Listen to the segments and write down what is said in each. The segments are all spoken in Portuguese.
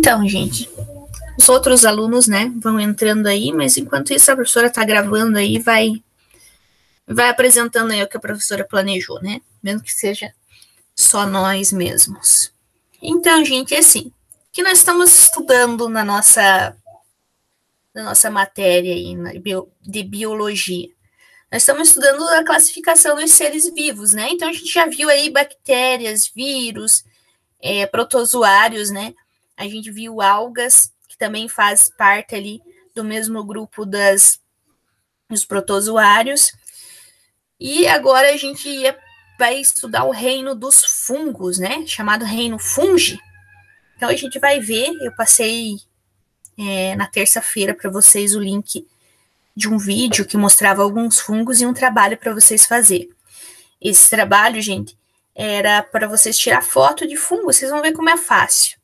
Então, gente, os outros alunos, né, vão entrando aí, mas enquanto isso a professora tá gravando aí, vai apresentando aí o que a professora planejou, né? Mesmo que seja só nós mesmos. Então, gente, é assim, que nós estamos estudando na nossa matéria aí de biologia. Nós estamos estudando a classificação dos seres vivos, né? Então, a gente já viu aí bactérias, vírus, protozoários, né? A gente viu algas, que também faz parte ali do mesmo grupo dos protozoários. E agora a gente vai estudar o reino dos fungos, né? Chamado reino fungi. Então, a gente vai ver, eu passei na terça-feira para vocês o link de um vídeo que mostrava alguns fungos e um trabalho para vocês fazer. Esse trabalho, gente, era para vocês tirar foto de fungo. Vocês vão ver como é fácil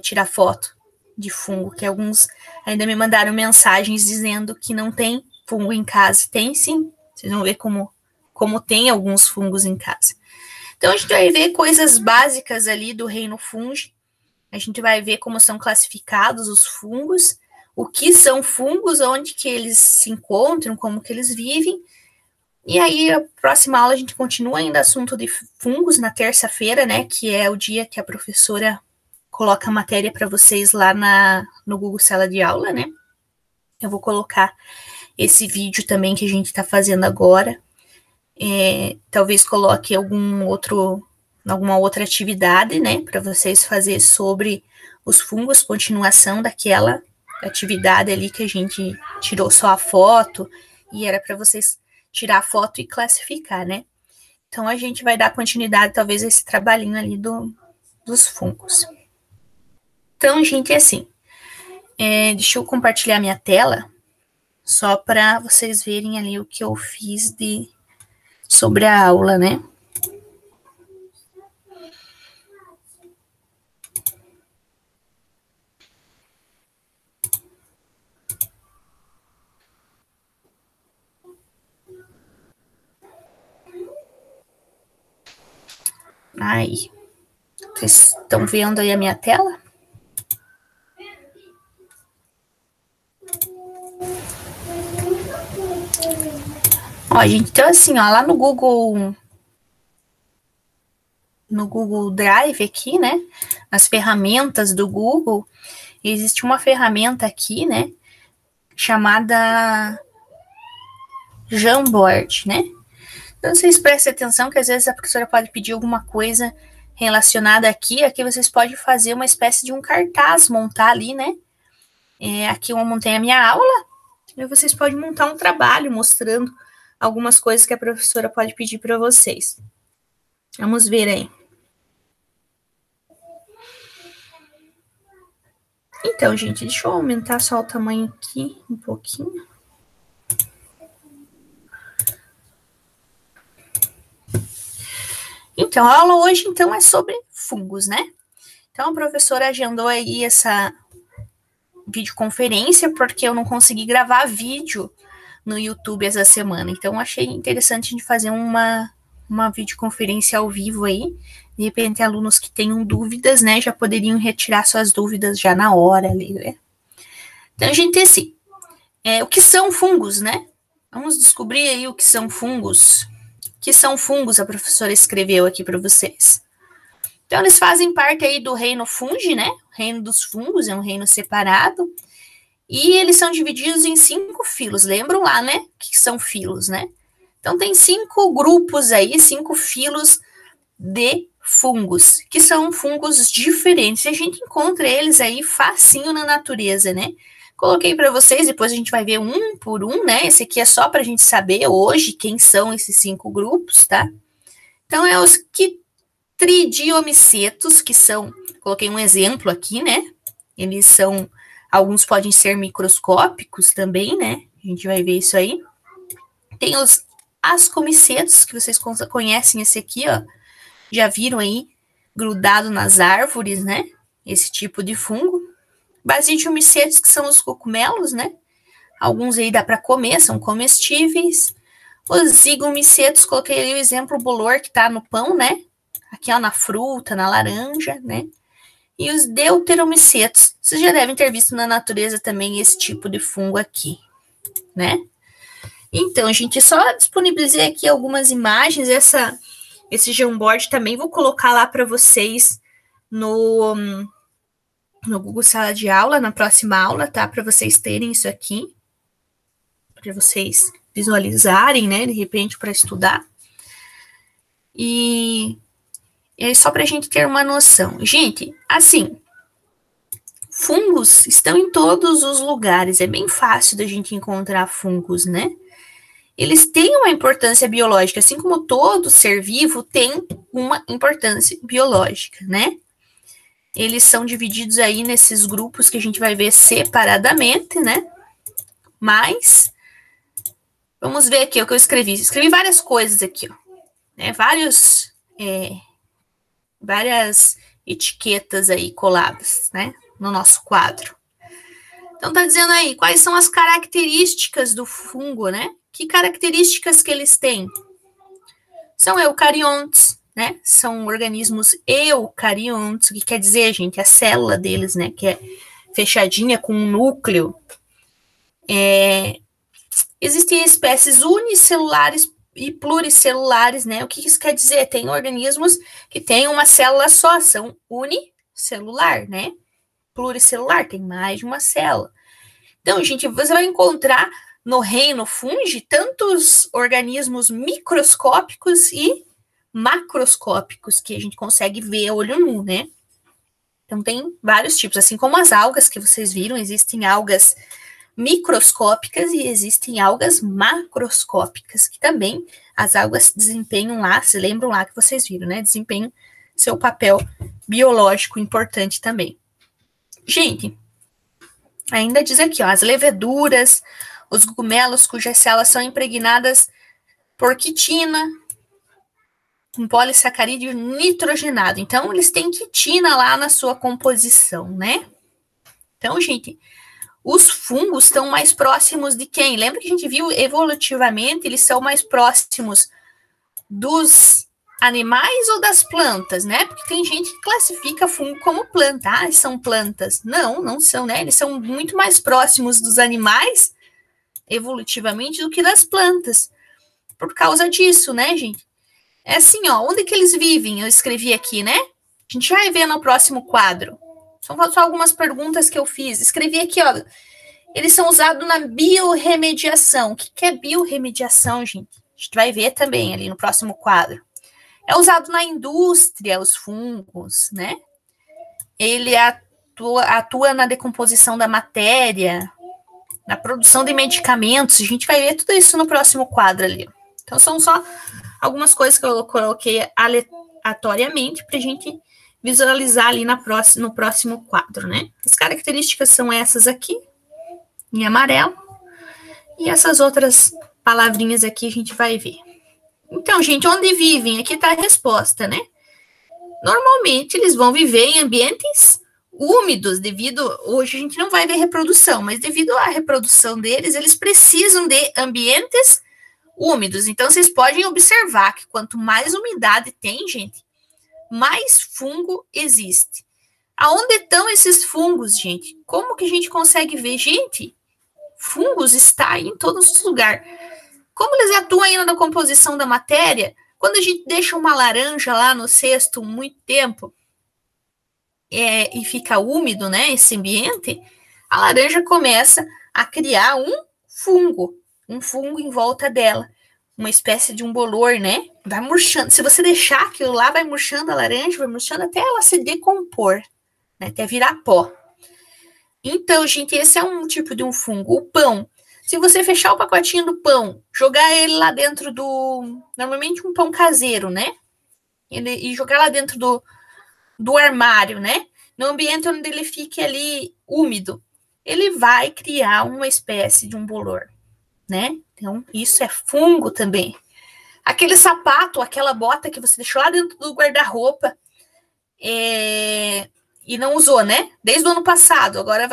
tirar foto de fungo, que alguns ainda me mandaram mensagens dizendo que não tem fungo em casa. Tem sim, vocês vão ver como tem alguns fungos em casa. Então, a gente vai ver coisas básicas ali do reino fungi. A gente vai ver como são classificados os fungos, o que são fungos, onde que eles se encontram, como que eles vivem. E aí, a próxima aula, a gente continua ainda assunto de fungos, na terça-feira, né, que é o dia que a professora coloca a matéria para vocês lá no Google Sala de Aula, né. Eu vou colocar esse vídeo também que a gente está fazendo agora. Talvez coloque alguma outra atividade, né, para vocês fazer sobre os fungos, continuação daquela atividade ali que a gente tirou só a foto, e era para vocês tirar a foto e classificar, né. Então, a gente vai dar continuidade, talvez, a esse trabalhinho ali dos fungos. Então, gente, é assim, deixa eu compartilhar minha tela, só para vocês verem ali o que eu fiz sobre a aula, né. Aí, vocês estão vendo aí a minha tela? Ó, gente, então assim, ó, lá no Google Drive aqui, né, as ferramentas do Google, existe uma ferramenta aqui, né, chamada Jamboard, né. Então, vocês prestem atenção que às vezes a professora pode pedir alguma coisa relacionada aqui vocês podem fazer uma espécie de um cartaz, montar ali, né. Aqui eu montei a minha aula, e vocês podem montar um trabalho mostrando algumas coisas que a professora pode pedir para vocês. Vamos ver aí. Então, gente, deixa eu aumentar só o tamanho aqui um pouquinho. Então, a aula hoje, então, é sobre fungos, né? Então, a professora agendou aí essa videoconferência, porque eu não consegui gravar vídeo no YouTube essa semana. Então, achei interessante a gente fazer uma videoconferência ao vivo aí. De repente, alunos que tenham dúvidas, né, já poderiam retirar suas dúvidas já na hora ali, né? Então, gente, assim, o que são fungos, né? Vamos descobrir aí o que são fungos. O que são fungos, a professora escreveu aqui para vocês. Então, eles fazem parte aí do reino fungi, né? O reino dos fungos é um reino separado. E eles são divididos em 5 filos. Lembram lá, né? O que são filos, né? Então, tem 5 grupos aí, 5 filos de fungos, que são fungos diferentes. E a gente encontra eles aí facinho na natureza, né? Coloquei para vocês, depois a gente vai ver um por um, né? Esse aqui é só para a gente saber hoje quem são esses 5 grupos, tá? Então, é os Chytridiomycetos, que são, coloquei um exemplo aqui, né? Eles são, alguns podem ser microscópicos também, né? A gente vai ver isso aí. Tem os Ascomicetos, que vocês conhecem esse aqui, ó. Já viram aí, grudado nas árvores, né? Esse tipo de fungo. Basidiomycetos, que são os cogumelos, né? Alguns aí dá para comer, são comestíveis. Os zigomycetos, coloquei ali o exemplo bolor que tá no pão, né? Aqui, ó, na fruta, na laranja, né? E os deuteromicetos, vocês já devem ter visto na natureza também esse tipo de fungo aqui, né? Então, gente, só disponibilizei aqui algumas imagens, esse Jamboard também vou colocar lá para vocês no Google Sala de Aula, na próxima aula, tá? Para vocês terem isso aqui, para vocês visualizarem, né? De repente, para estudar. E é só para a gente ter uma noção. Gente, assim, fungos estão em todos os lugares. É bem fácil da gente encontrar fungos, né? Eles têm uma importância biológica, assim como todo ser vivo tem uma importância biológica, né? Eles são divididos aí nesses grupos que a gente vai ver separadamente, né? Mas, vamos ver aqui o que eu escrevi. Escrevi várias coisas aqui, ó. Né? Várias etiquetas aí coladas, né? No nosso quadro. Então, tá dizendo aí, quais são as características do fungo, né? Que características que eles têm? São eucariontes, né? São organismos eucariontes, o que quer dizer, gente? A célula deles, né? Que é fechadinha com um núcleo. Existem espécies unicelulares e pluricelulares, né? O que isso quer dizer? Tem organismos que têm uma célula só, são unicelular, né? Pluricelular, tem mais de uma célula. Então, gente, você vai encontrar no reino fungi tantos organismos microscópicos e macroscópicos que a gente consegue ver a olho nu, né? Então, tem vários tipos, assim como as algas que vocês viram, existem algas microscópicas e existem algas macroscópicas, que também as algas desempenham lá, se lembram lá que vocês viram, né? Desempenham seu papel biológico importante também. Gente, ainda diz aqui, ó, as leveduras, os cogumelos cujas células são impregnadas por quitina, um polissacarídeo nitrogenado. Então, eles têm quitina lá na sua composição, né? Então, gente, os fungos estão mais próximos de quem? Lembra que a gente viu evolutivamente, eles são mais próximos dos animais ou das plantas, né? Porque tem gente que classifica fungo como planta. Ah, são plantas. Não, não são, né? Eles são muito mais próximos dos animais, evolutivamente, do que das plantas. Por causa disso, né, gente? É assim, ó, onde que eles vivem? Eu escrevi aqui, né? A gente vai ver no próximo quadro. São só algumas perguntas que eu fiz. Escrevi aqui, ó. Eles são usados na biorremediação. O que é biorremediação, gente? A gente vai ver também ali no próximo quadro. É usado na indústria, os fungos, né? Ele atua na decomposição da matéria, na produção de medicamentos. A gente vai ver tudo isso no próximo quadro ali. Então, são só algumas coisas que eu coloquei aleatoriamente para a gente visualizar ali no próximo quadro, né? As características são essas aqui, em amarelo, e essas outras palavrinhas aqui a gente vai ver. Então, gente, onde vivem? Aqui está a resposta, né? Normalmente, eles vão viver em ambientes úmidos, hoje a gente não vai ver reprodução, mas devido à reprodução deles, eles precisam de ambientes úmidos. Então, vocês podem observar que quanto mais umidade tem, gente, mais fungo existe. Aonde estão esses fungos, gente? Como que a gente consegue ver? Gente, fungos está em todos os lugares. Como eles atuam ainda na composição da matéria? Quando a gente deixa uma laranja lá no cesto muito tempo e fica úmido, né, esse ambiente, a laranja começa a criar um fungo em volta dela, uma espécie de um bolor, né? Vai murchando. Se você deixar aquilo lá, vai murchando a laranja, vai murchando até ela se decompor, né? Até virar pó. Então, gente, esse é um tipo de um fungo. O pão. Se você fechar o pacotinho do pão, jogar ele lá dentro normalmente um pão caseiro, né? E jogar lá dentro do armário, né? No ambiente onde ele fique ali úmido, ele vai criar uma espécie de um bolor, né? Então, isso é fungo também. Aquele sapato, aquela bota que você deixou lá dentro do guarda-roupa e não usou, né? Desde o ano passado, agora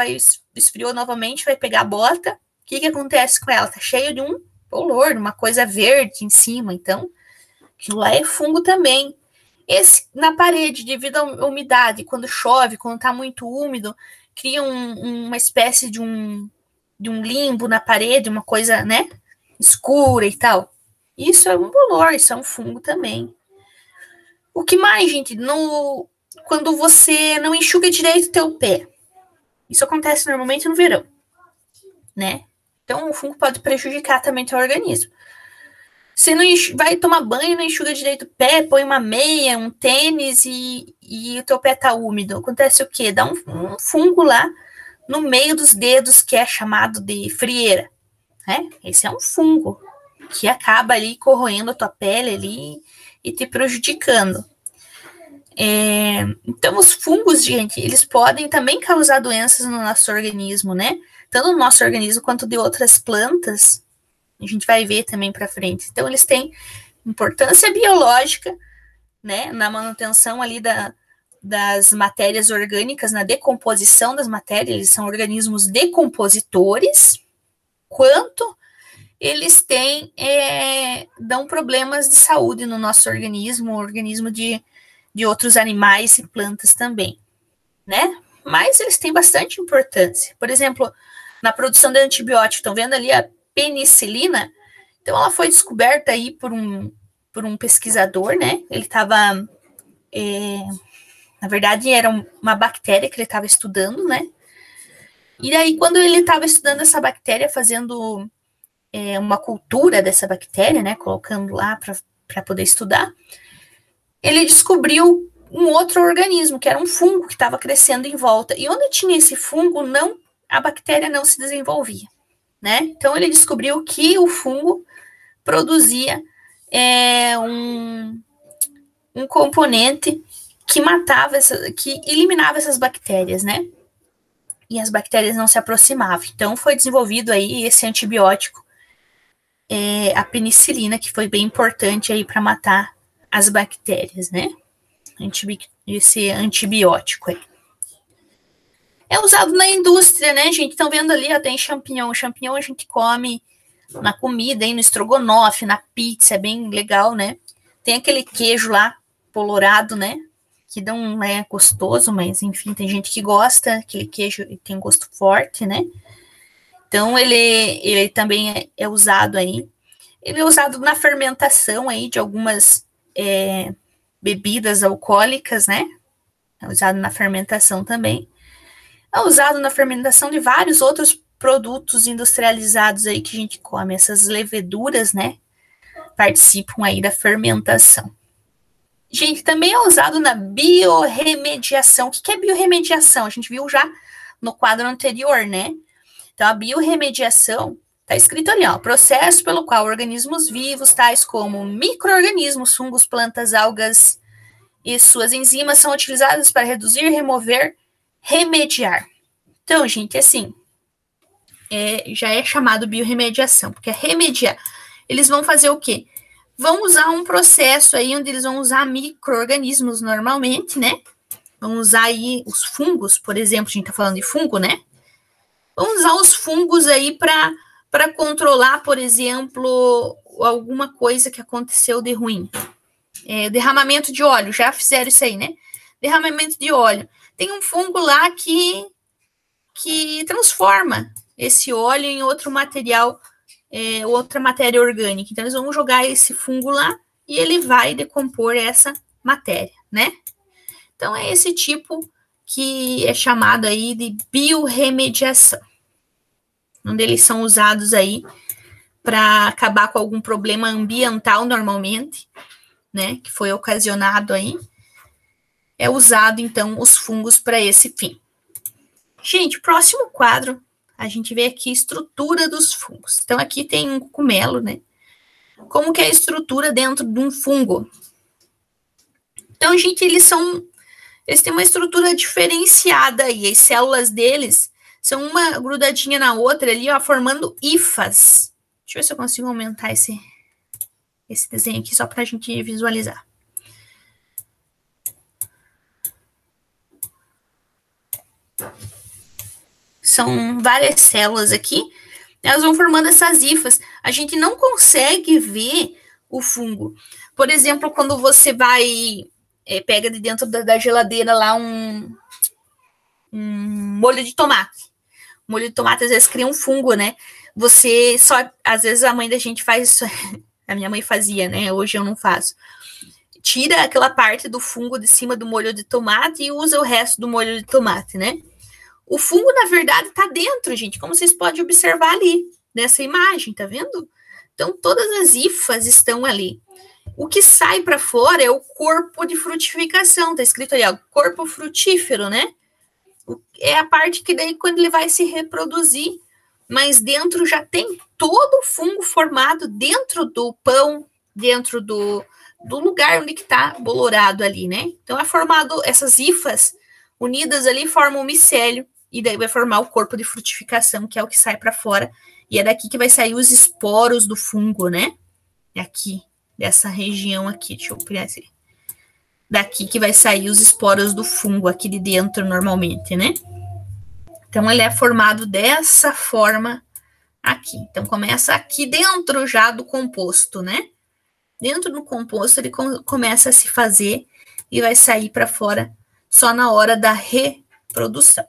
esfriou novamente, vai pegar a bota. O que acontece com ela? Tá cheio de um bolor, uma coisa verde em cima. Então, aquilo lá é fungo também. Na parede, devido à umidade, quando chove, quando está muito úmido, cria uma espécie de um limbo na parede, uma coisa, né, escura e tal. Isso é um bolor, isso é um fungo também. O que mais, gente? Quando você não enxuga direito o teu pé. Isso acontece normalmente no verão, né? Então, o fungo pode prejudicar também o teu organismo. Você não vai tomar banho, não enxuga direito o pé, põe uma meia, um tênis e o teu pé tá úmido. Acontece o quê? Dá um fungo lá no meio dos dedos, que é chamado de frieira. Né? Esse é um fungo que acaba ali corroendo a tua pele ali e te prejudicando. Então, os fungos, gente, eles podem também causar doenças no nosso organismo, né? Tanto no nosso organismo quanto de outras plantas. A gente vai ver também para frente. Então, eles têm importância biológica, né? Na manutenção ali das matérias orgânicas, na decomposição das matérias. Eles são organismos decompositores, quanto eles dão problemas de saúde no nosso organismo de outros animais e plantas também, né? Mas eles têm bastante importância. Por exemplo, na produção de antibióticos, estão vendo ali a penicilina? Então, ela foi descoberta aí por um pesquisador, né? Ele estava, na verdade, era uma bactéria que ele estava estudando, né? E aí, quando ele estava estudando essa bactéria, fazendo uma cultura dessa bactéria, né? Colocando lá para poder estudar, ele descobriu um outro organismo, que era um fungo que estava crescendo em volta. E onde tinha esse fungo, a bactéria não se desenvolvia, né? Então, ele descobriu que o fungo produzia um componente que que eliminava essas bactérias, né? E as bactérias não se aproximavam. Então, foi desenvolvido aí esse antibiótico, a penicilina, que foi bem importante aí para matar as bactérias, né? Esse antibiótico aí. É usado na indústria, né, gente? Estão vendo ali, ó, tem champignon. Champignon a gente come na comida, aí, no estrogonofe, na pizza, é bem legal, né? Tem aquele queijo lá, colorado, né? Que não é gostoso, mas enfim, tem gente que gosta. Aquele queijo tem um gosto forte, né? Então, ele também é usado aí. Ele é usado na fermentação aí de algumas bebidas alcoólicas, né? É usado na fermentação também. É usado na fermentação de vários outros produtos industrializados aí que a gente come. Essas leveduras, né? Participam aí da fermentação. Gente, também é usado na biorremediação. O que é biorremediação? A gente viu já no quadro anterior, né? Então, a biorremediação está escrito ali, ó, processo pelo qual organismos vivos, tais como micro-organismos, fungos, plantas, algas e suas enzimas são utilizadas para reduzir, remover, remediar. Então, gente, assim, já é chamado biorremediação, porque remediar. Eles vão fazer o quê? Vão usar um processo aí onde eles vão usar micro-organismos normalmente, né? Vão usar aí os fungos, por exemplo, a gente tá falando de fungo, né? Vão usar os fungos aí para controlar, por exemplo, alguma coisa que aconteceu de ruim. Derramamento de óleo, já fizeram isso aí, né? Derramamento de óleo. Tem um fungo lá que transforma esse óleo em outro material, outra matéria orgânica. Então, eles vão jogar esse fungo lá e ele vai decompor essa matéria, né? Então, é esse tipo que é chamado aí de biorremediação, onde eles são usados aí para acabar com algum problema ambiental normalmente, né, que foi ocasionado aí. É usado, então, os fungos para esse fim. Gente, próximo quadro, a gente vê aqui a estrutura dos fungos. Então, aqui tem um cogumelo, né? Como que é a estrutura dentro de um fungo? Então, gente, eles têm uma estrutura diferenciada aí. As células deles são uma grudadinha na outra ali, ó, formando hifas. Deixa eu ver se eu consigo aumentar esse desenho aqui só para a gente visualizar. São várias células aqui, elas vão formando essas hifas. A gente não consegue ver o fungo. Por exemplo, quando você vai pega de dentro da geladeira lá um molho de tomate. Molho de tomate às vezes cria um fungo, né? Você só, às vezes a mãe da gente faz isso, a minha mãe fazia, né? Hoje eu não faço. Tira aquela parte do fungo de cima do molho de tomate e usa o resto do molho de tomate, né? O fungo, na verdade, tá dentro, gente, como vocês podem observar ali, nessa imagem, tá vendo? Então, todas as hifas estão ali. O que sai para fora é o corpo de frutificação, tá escrito aí, ó, corpo frutífero, né? É a parte que daí, quando ele vai se reproduzir, mas dentro já tem todo o fungo formado dentro do pão, dentro do lugar onde que tá bolorado ali, né? Então, é formado, essas hifas unidas ali formam o micélio, e daí vai formar o corpo de frutificação, que é o que sai para fora, e é daqui que vai sair os esporos do fungo, né? É aqui, dessa região aqui, deixa eu criar assim. Daqui que vai sair os esporos do fungo, aqui de dentro normalmente, né? Então, ele é formado dessa forma aqui. Então, começa aqui dentro já do composto, né? Dentro do composto, ele começa a se fazer e vai sair para fora só na hora da reprodução.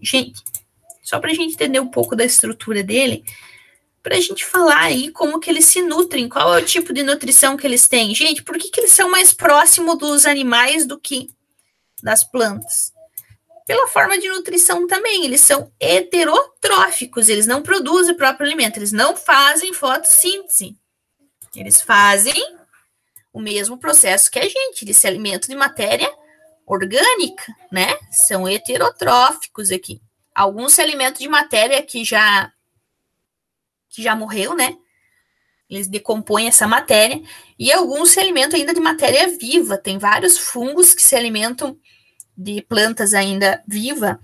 Gente, só para a gente entender um pouco da estrutura dele, para a gente falar aí como que eles se nutrem, qual é o tipo de nutrição que eles têm. Gente, por que eles são mais próximos dos animais do que das plantas? Pela forma de nutrição também, eles são heterotróficos, eles não produzem o próprio alimento, eles não fazem fotossíntese. Eles fazem o mesmo processo que a gente, eles se alimentam de matéria orgânica, né? São heterotróficos aqui. Alguns se alimentam de matéria que já morreu, né? Eles decompõem essa matéria. E alguns se alimentam ainda de matéria viva. Tem vários fungos que se alimentam de plantas ainda viva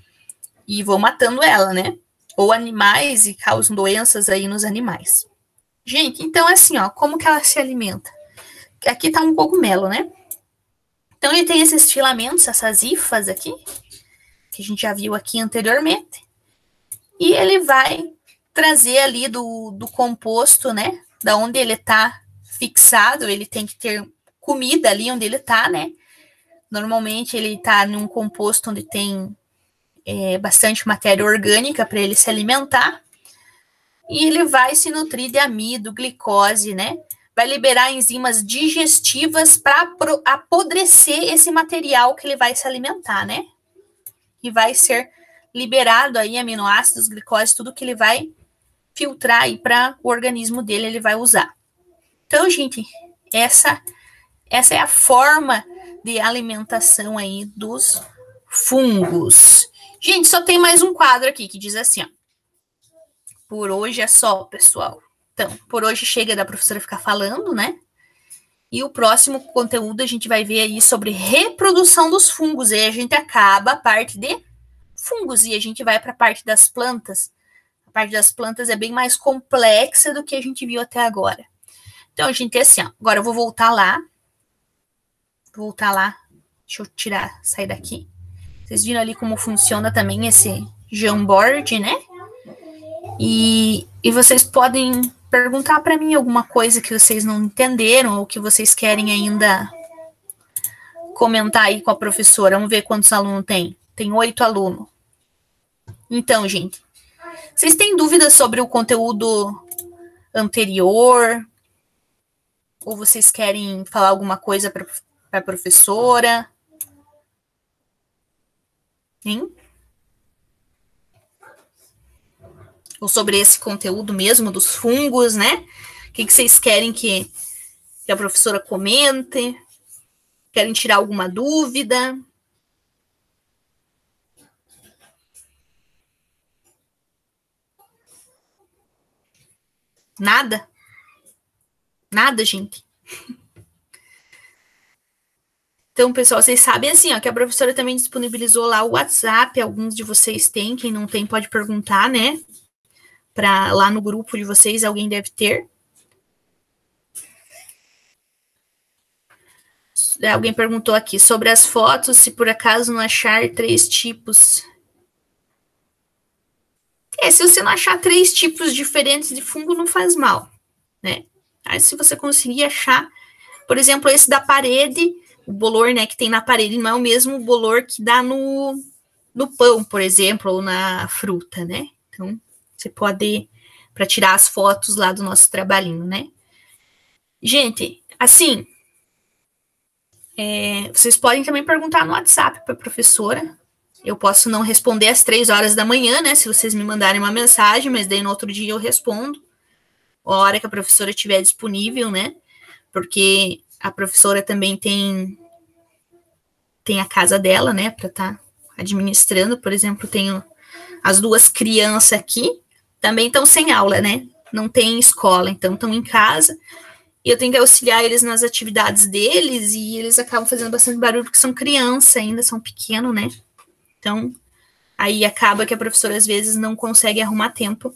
e vão matando ela, né? Ou animais e causam doenças aí nos animais. Gente, então assim, ó, como que ela se alimenta? Aqui tá um cogumelo, né? Então, ele tem esses filamentos, essas hifas aqui, que a gente já viu aqui anteriormente. E ele vai trazer ali do composto, né? Da onde ele tá fixado, ele tem que ter comida ali onde ele tá, né? Normalmente, ele tá num composto onde tem bastante matéria orgânica para ele se alimentar. E ele vai se nutrir de amido, glicose, né? Vai liberar enzimas digestivas para apodrecer esse material que ele vai se alimentar, né? E vai ser liberado aí aminoácidos, glicose, tudo que ele vai filtrar aí para o organismo dele, ele vai usar. Então, gente, essa é a forma de alimentação aí dos fungos. Gente, só tem mais um quadro aqui que diz assim, ó. Por hoje é só, pessoal. Então, por hoje chega da professora ficar falando, né? E o próximo conteúdo a gente vai ver aí sobre reprodução dos fungos. E aí a gente acaba a parte de fungos e a gente vai para a parte das plantas. A parte das plantas é bem mais complexa do que a gente viu até agora. Então, a gente é assim, ó. Agora eu vou voltar lá. Deixa eu sair daqui. Vocês viram ali como funciona também esse Jamboard, né? E vocês podem perguntar para mim alguma coisa que vocês não entenderam ou que vocês querem ainda comentar aí com a professora. Vamos ver quantos alunos tem. Tem 8 alunos. Então, gente, vocês têm dúvidas sobre o conteúdo anterior? Ou vocês querem falar alguma coisa para a professora? Hein? Ou sobre esse conteúdo mesmo dos fungos, né? O que vocês querem que a professora comente? Querem tirar alguma dúvida? Nada? Nada, gente? Então, pessoal, vocês sabem assim, ó, que a professora também disponibilizou lá o WhatsApp, alguns de vocês têm, quem não tem pode perguntar, né? Lá no grupo de vocês, alguém deve ter. Alguém perguntou aqui sobre as fotos, se por acaso não achar 3 tipos. Se você não achar 3 tipos diferentes de fungo, não faz mal, né? Aí, se você conseguir achar, por exemplo, esse da parede, o bolor, né, que tem na parede não é o mesmo bolor que dá no pão, por exemplo, ou na fruta, né? Então, você pode, para tirar as fotos lá do nosso trabalhinho, né? Gente, assim, vocês podem também perguntar no WhatsApp para a professora. Eu posso não responder às 3 horas da manhã, né? Se vocês me mandarem uma mensagem, mas daí no outro dia eu respondo. A hora que a professora estiver disponível, né? Porque a professora também tem a casa dela, né? Para estar administrando. Por exemplo, tenho as 2 crianças aqui, também estão sem aula, né? Não tem escola, então estão em casa. E eu tenho que auxiliar eles nas atividades deles e eles acabam fazendo bastante barulho porque são criança ainda, são pequenos, né? Então, aí acaba que a professora às vezes não consegue arrumar tempo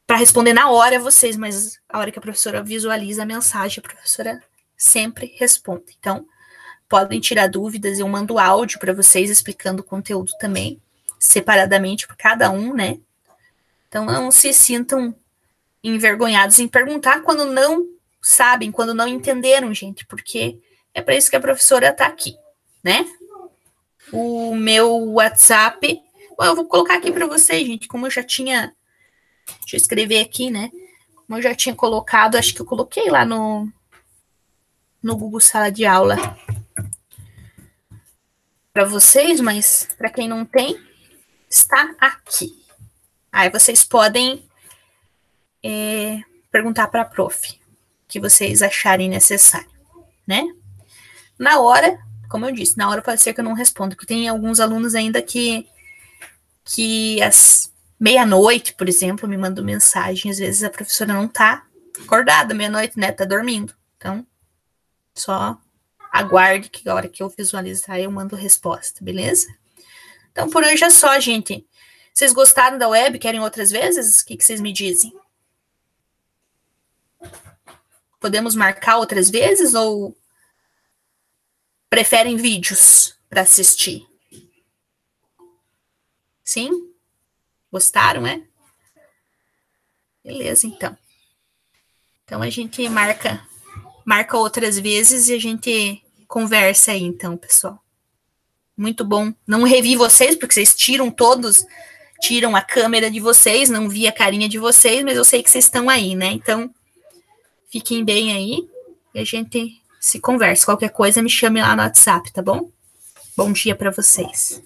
para responder na hora vocês, mas a hora que a professora visualiza a mensagem, a professora sempre responde. Então, podem tirar dúvidas, eu mando áudio para vocês explicando o conteúdo também, separadamente para cada um, né? Então, não se sintam envergonhados em perguntar quando não sabem, quando não entenderam, gente, porque é para isso que a professora está aqui, né? O meu WhatsApp, bom, eu vou colocar aqui para vocês, gente, como eu já tinha, deixa eu escrever aqui, né? Como eu já tinha colocado, acho que eu coloquei lá no Google Sala de Aula para vocês, mas para quem não tem, está aqui. Aí vocês podem perguntar para a prof o que vocês acharem necessário, né? Na hora, como eu disse, na hora pode ser que eu não responda, porque tem alguns alunos ainda que às meia-noite, por exemplo, me mandam mensagem, às vezes a professora não tá acordada meia-noite, né? Tá dormindo. Então, só aguarde que a hora que eu visualizar eu mando resposta, beleza? Então, por hoje é só, gente. Vocês gostaram da web? Querem outras vezes? O que vocês me dizem? Podemos marcar outras vezes ou preferem vídeos para assistir? Sim? Gostaram, é? Beleza, então. Então a gente marca outras vezes e a gente conversa aí, então, pessoal. Muito bom. Não revi vocês, porque vocês tiram a câmera de vocês, não vi a carinha de vocês, mas eu sei que vocês estão aí, né? Então, fiquem bem aí e a gente se conversa. Qualquer coisa, me chame lá no WhatsApp, tá bom? Bom dia para vocês.